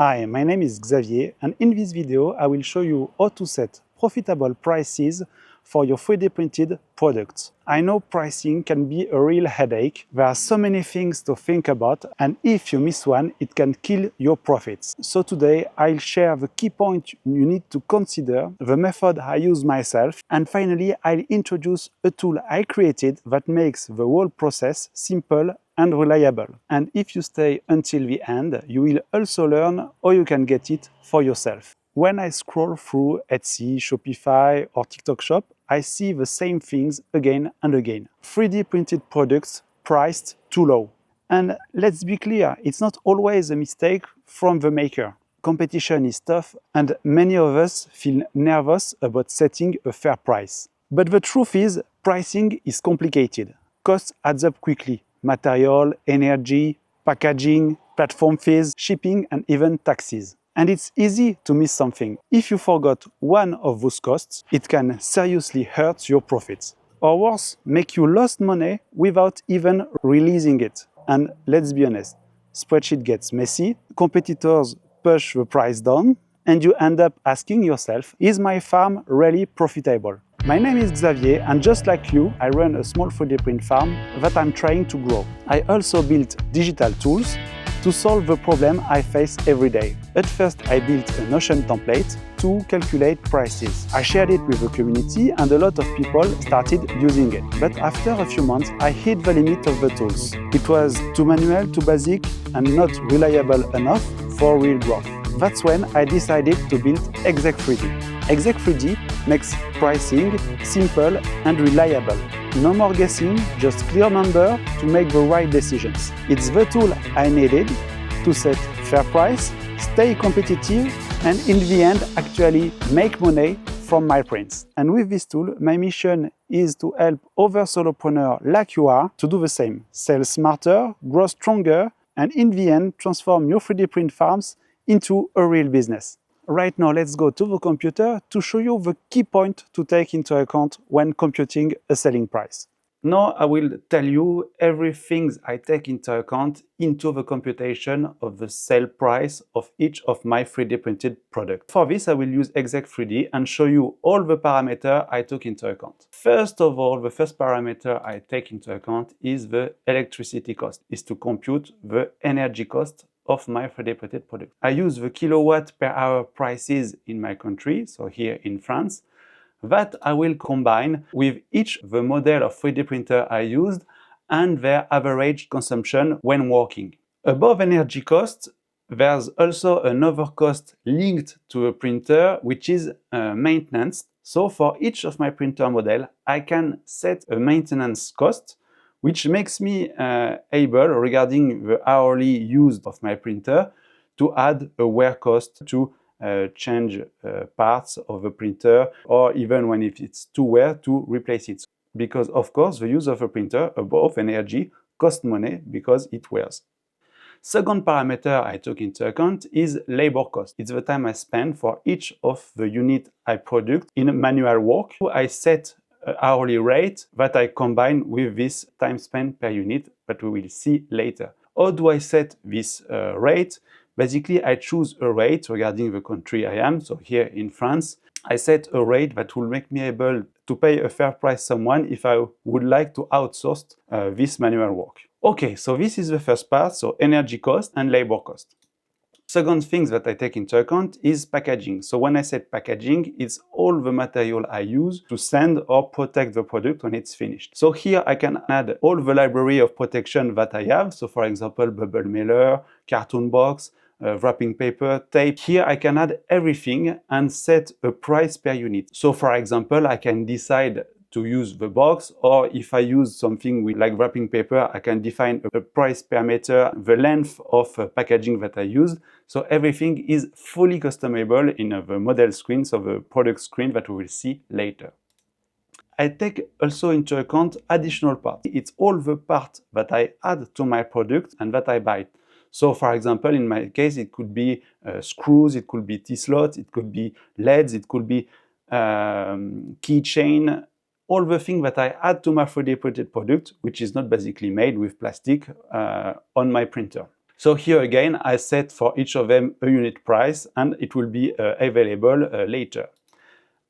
Hi, my name is Xavier, and in this video I will show you how to set profitable prices for your 3D printed products. I know pricing can be a real headache. There are so many things to think about, and if you miss one, it can kill your profits. So today I'll share the key points you need to consider, the method I use myself, and finally I'll introduce a tool I created that makes the whole process simple and reliable. And if you stay until the end, you will also learn how you can get it for yourself. When I scroll through Etsy, Shopify or TikTok Shop, I see the same things again and again. 3D printed products priced too low. And let's be clear, it's not always a mistake from the maker. Competition is tough and many of us feel nervous about setting a fair price. But the truth is, pricing is complicated. Costs adds up quickly. Material, energy, packaging, platform fees, shipping and even taxes. And it's easy to miss something. If you forgot one of those costs, it can seriously hurt your profits. Or worse, make you lose money without even releasing it. And let's be honest, spreadsheet gets messy, competitors push the price down, and you end up asking yourself, is my farm really profitable? My name is Xavier, and just like you, I run a small 3D print farm that I'm trying to grow. I also built digital tools to solve the problem I face every day. At first, I built a Notion template to calculate prices. I shared it with the community and a lot of people started using it. But after a few months, I hit the limit of the tools. It was too manual, too basic, and not reliable enough for real growth. That's when I decided to build Exec3D. Exec3D makes pricing simple and reliable. No more guessing, just clear number to make the right decisions. It's the tool I needed to set fair price, stay competitive, and in the end actually make money from my prints. And with this tool, my mission is to help other solopreneurs like you are to do the same. Sell smarter, grow stronger, and in the end transform your 3D print farms into a real business. Right now, let's go to the computer to show you the key point to take into account when computing a selling price. Now I will tell you everything I take into account into the computation of the sale price of each of my 3D printed products. For this, I will use Exec3D and show you all the parameters I took into account. First of all, the first parameter I take into account is the electricity cost, is to compute the energy cost of my 3D printed product. I use the kilowatt per hour prices in my country, so here in France, that I will combine with each the model of 3D printer I used and their average consumption when working. Above energy cost, there's also another cost linked to a printer, which is maintenance. So for each of my printer model, I can set a maintenance cost, which makes me able, regarding the hourly use of my printer, to add a wear cost to change parts of the printer, or even when it's too wear, to replace it. Because of course the use of a printer above energy costs money because it wears. Second parameter I took into account is labor cost. It's the time I spend for each of the unit I produce in manual work. I set an hourly rate that I combine with this time spent per unit, but we will see later. How do I set this rate? Basically, I choose a rate regarding the country I am. So here in France, I set a rate that will make me able to pay a fair price someone if I would like to outsource this manual work. Okay, so this is the first part, so energy cost and labor cost. Second thing that I take into account is packaging. So when I said packaging, it's all the material I use to send or protect the product when it's finished. So here I can add all the library of protection that I have. So for example, bubble mailer, cartoon box, wrapping paper, tape. Here I can add everything and set a price per unit. So for example, I can decide to use the box, or if I use something with like wrapping paper, I can define a price per meter, the length of packaging that I use. So everything is fully customizable in the model screen, so the product screen that we will see later. I take also into account additional parts. It's all the parts that I add to my product and that I buy. So for example, in my case, it could be screws, it could be T-slots, it could be LEDs, it could be keychain, all the things that I add to my 3D printed product, which is not basically made with plastic on my printer. So here again, I set for each of them a unit price, and it will be available later.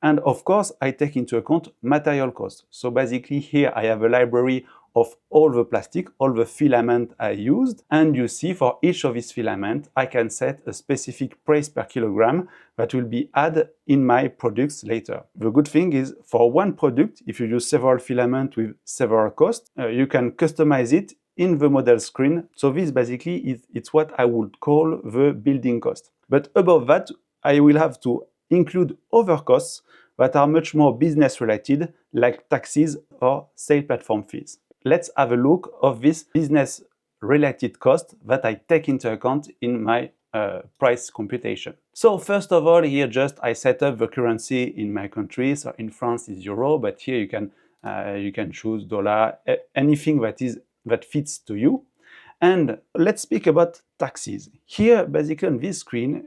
And of course, I take into account material costs. So basically here I have a library of all the plastic, all the filament I used. And you see for each of these filament, I can set a specific price per kilogram that will be added in my products later. The good thing is for one product, if you use several filament with several costs, you can customize it in the model screen. So this basically it's what I would call the building cost. But above that, I will have to include other costs that are much more business related, like taxes or sale platform fees. Let's have a look of this business related cost that I take into account in my price computation. So first of all, here just I set up the currency in my country. So in France is euro, but here you can choose dollar, anything that fits to you. And let's speak about taxes. Here, basically on this screen,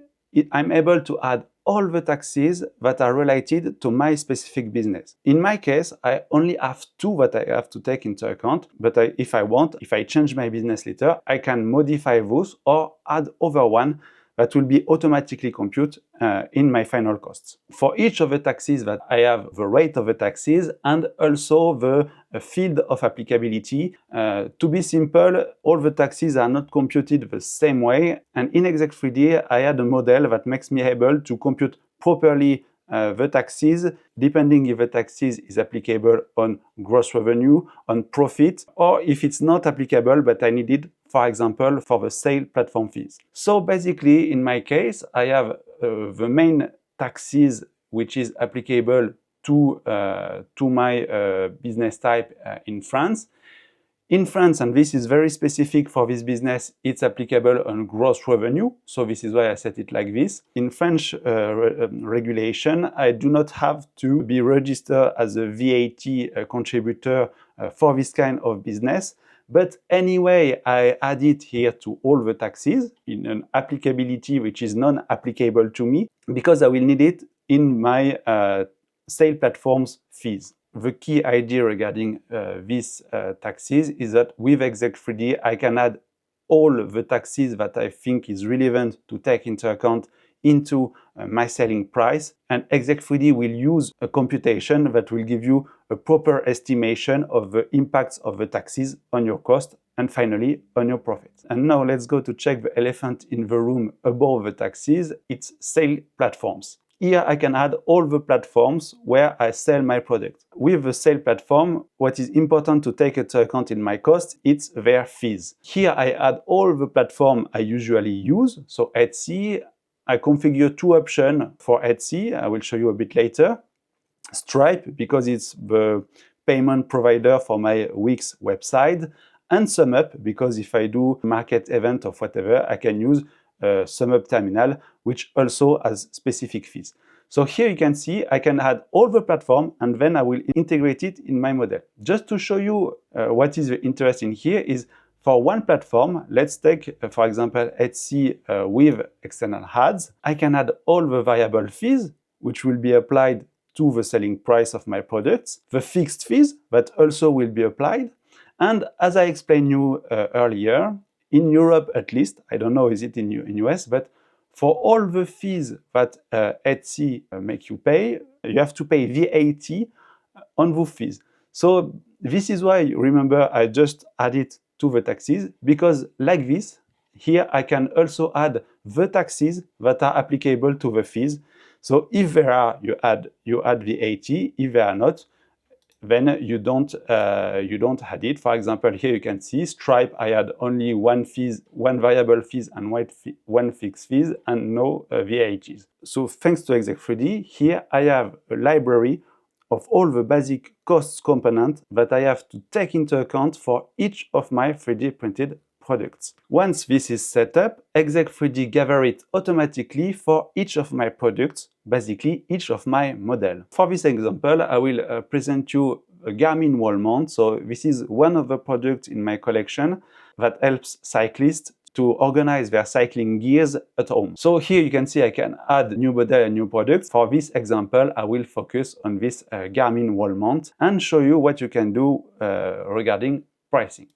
I'm able to add all the taxes that are related to my specific business. In my case, I only have two that I have to take into account, but if I change my business later, I can modify those or add other one that will be automatically computed in my final costs. For each of the taxes that I have the rate of the taxes and also the field of applicability. To be simple, all the taxes are not computed the same way, and in Exact3D I had a model that makes me able to compute properly the taxes, depending if the taxes is applicable on gross revenue, on profit, or if it's not applicable but I need it, for example, for the sale platform fees. So basically, in my case, I have the main taxes which is applicable to my business type in France. In France, and this is very specific for this business, it's applicable on gross revenue. So this is why I set it like this. In French regulation, I do not have to be registered as a VAT contributor for this kind of business. But anyway, I add it here to all the taxes in an applicability which is non-applicable to me because I will need it in my sale platforms fees. The key idea regarding these taxes is that with Exact3D, I can add all the taxes that I think is relevant to take into account into my selling price, and Exact3D will use a computation that will give you a proper estimation of the impacts of the taxes on your cost and finally on your profit. And now let's go to check the elephant in the room above the taxes. It's sale platforms. Here I can add all the platforms where I sell my product. With the sale platform, what is important to take into account in my cost, it's their fees. Here I add all the platforms I usually use. So Etsy, I configure two options for Etsy. I will show you a bit later. Stripe, because it's the payment provider for my Wix website. And SumUp, because if I do market event or whatever, I can use SumUp terminal, which also has specific fees. So here you can see I can add all the platform and then I will integrate it in my model. Just to show you what is interesting here is for one platform, let's take, for example, Etsy with external ads. I can add all the variable fees, which will be applied to the selling price of my products, the fixed fees that also will be applied. And as I explained you earlier, in Europe at least, I don't know is it in US, but for all the fees that Etsy make you pay, you have to pay VAT on those fees. So this is why, remember, I just added to the taxes, because like this, here I can also add the taxes that are applicable to the fees. So if there are, you add VAT. If there are not, then you don't add it. For example, here you can see Stripe, I had only one variable fees and one fixed fees and no VATs. So thanks to Exact3D, here I have a library of all the basic costs components that I have to take into account for each of my 3D printed products. Once this is set up, Exact3D gathers it automatically for each of my products, basically each of my model. For this example, I will present you a Garmin wall mount. So this is one of the products in my collection that helps cyclists to organize their cycling gears at home. So here you can see I can add new model and new products. For this example, I will focus on this Garmin wall mount and show you what you can do regarding pricing.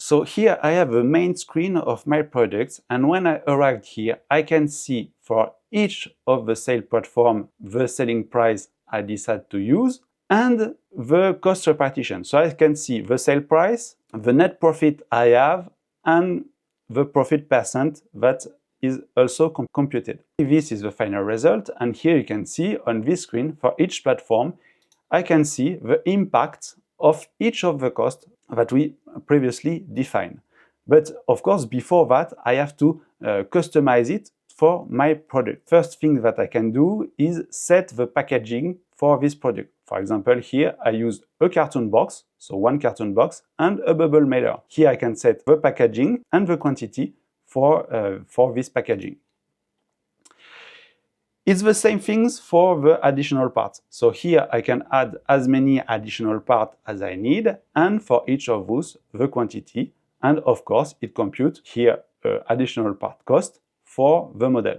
So here I have a main screen of my products, and when I arrived here, I can see for each of the sale platform the selling price I decide to use and the cost repartition. So I can see the sale price, the net profit I have, and the profit percent that is also computed. This is the final result, and here you can see on this screen for each platform, I can see the impact of each of the costs that we previously defined. But of course, before that, I have to customize it for my product. First thing that I can do is set the packaging for this product. For example, here I use a carton box, so one carton box, and a bubble mailer. Here I can set the packaging and the quantity for this packaging. It's the same things for the additional parts. So here I can add as many additional parts as I need, and for each of those, the quantity. And of course, it computes here additional part cost for the model.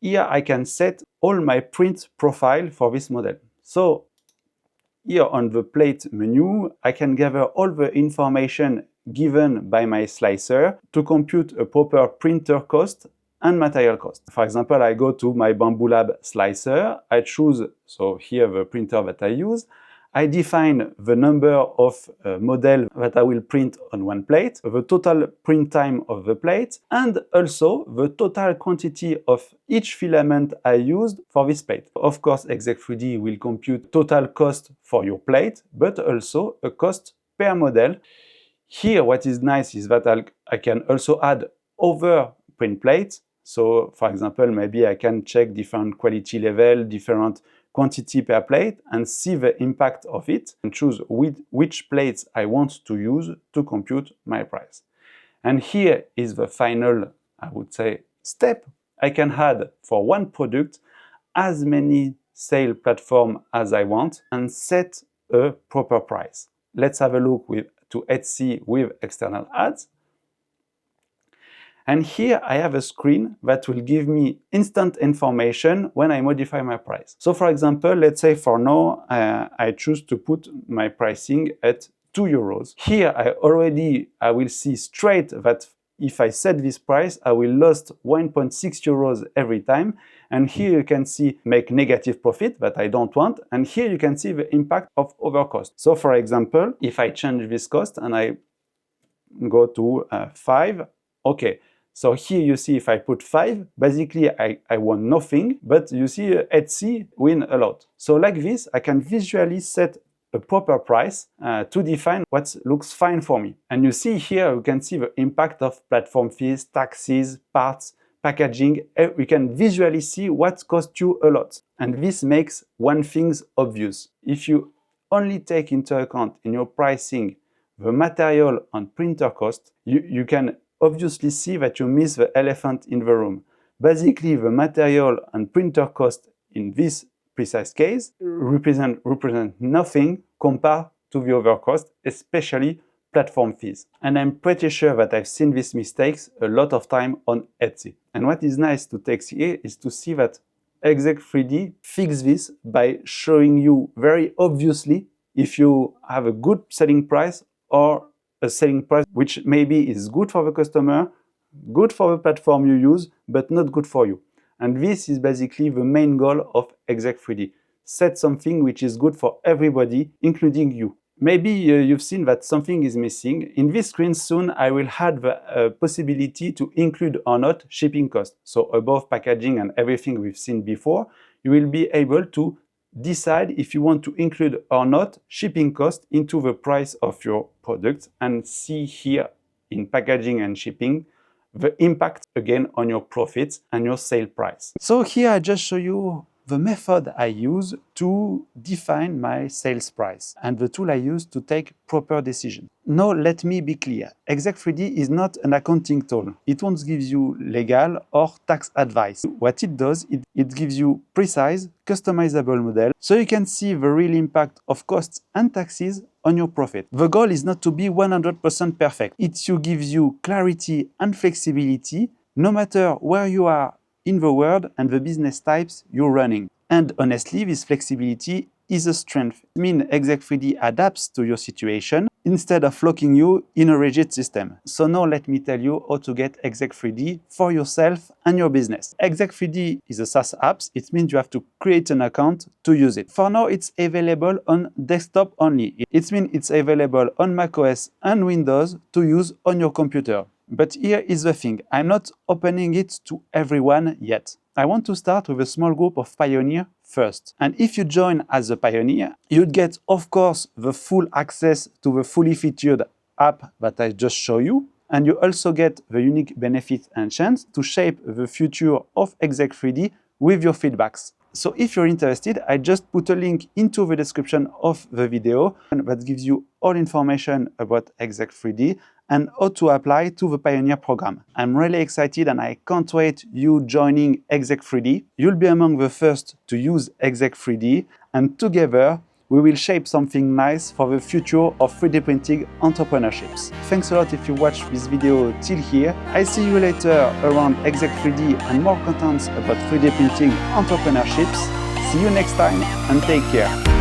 Here I can set all my print profile for this model. So here on the plate menu, I can gather all the information given by my slicer to compute a proper printer cost and material cost. For example, I go to my Bamboo Lab slicer, I choose, so here the printer that I use, I define the number of model that I will print on one plate, the total print time of the plate, and also the total quantity of each filament I used for this plate. Of course, Exec3D will compute total cost for your plate, but also a cost per model. Here, what is nice is that I can also add other print plates. So, for example, maybe I can check different quality level, different quantity per plate, and see the impact of it, and choose which plates I want to use to compute my price. And here is the final, I would say, step. I can add for one product as many sale platforms as I want and set a proper price. Let's have a look to Etsy with external ads. And here I have a screen that will give me instant information when I modify my price. So for example, let's say for now, I choose to put my pricing at 2 euros. Here I will see straight that if I set this price, I will lose 1.6 euros every time. And here you can see make negative profit that I don't want. And here you can see the impact of other costs. So for example, if I change this cost and I go to 5, okay. So here you see if I put 5, basically I won nothing, but you see Etsy win a lot. So like this, I can visually set a proper price to define what looks fine for me. And you see here, you can see the impact of platform fees, taxes, parts, packaging. We can visually see what costs you a lot. And this makes one thing obvious. If you only take into account in your pricing the material and printer cost, you can obviously see that you miss the elephant in the room. Basically, the material and printer cost in this precise case represent nothing compared to the other cost, especially platform fees. And I'm pretty sure that I've seen these mistakes a lot of time on Etsy. And what is nice to take here is to see that Exec3D fixes this by showing you very obviously if you have a good selling price or a selling price which maybe is good for the customer, good for the platform you use, but not good for you. And this is basically the main goal of Exec3D. Set something which is good for everybody, including you. Maybe you've seen that something is missing. In this screen soon, I will add the possibility to include or not shipping costs. So above packaging and everything we've seen before, you will be able to decide if you want to include or not shipping cost into the price of your product, and see here in packaging and shipping the impact again on your profits and your sale price. So here I just show you the method I use to define my sales price and the tool I use to take proper decisions. Now let me be clear, Exec3D is not an accounting tool. It won't give you legal or tax advice. What it does, it gives you precise, customizable model so you can see the real impact of costs and taxes on your profit. The goal is not to be 100% perfect. It gives you clarity and flexibility no matter where you are in the world and the business types you're running. And honestly, this flexibility is a strength. It means Exec3D adapts to your situation instead of locking you in a rigid system. So now let me tell you how to get Exec3D for yourself and your business. Exec3D is a SaaS app. It means you have to create an account to use it. For now, it's available on desktop only. It means it's available on macOS and Windows to use on your computer. But here is the thing, I'm not opening it to everyone yet. I want to start with a small group of pioneers first. And if you join as a pioneer, you'd get, of course, the full access to the fully featured app that I just showed you. And you also get the unique benefit and chance to shape the future of Exec3D with your feedbacks. So if you're interested, I just put a link into the description of the video that gives you all information about Exec3D and how to apply to the Pioneer program. I'm really excited and I can't wait you joining Exec3D. You'll be among the first to use Exec3D, and together we will shape something nice for the future of 3D printing entrepreneurships. Thanks a lot if you watched this video till here. I see you later around Exec3D and more contents about 3D printing entrepreneurships. See you next time and take care.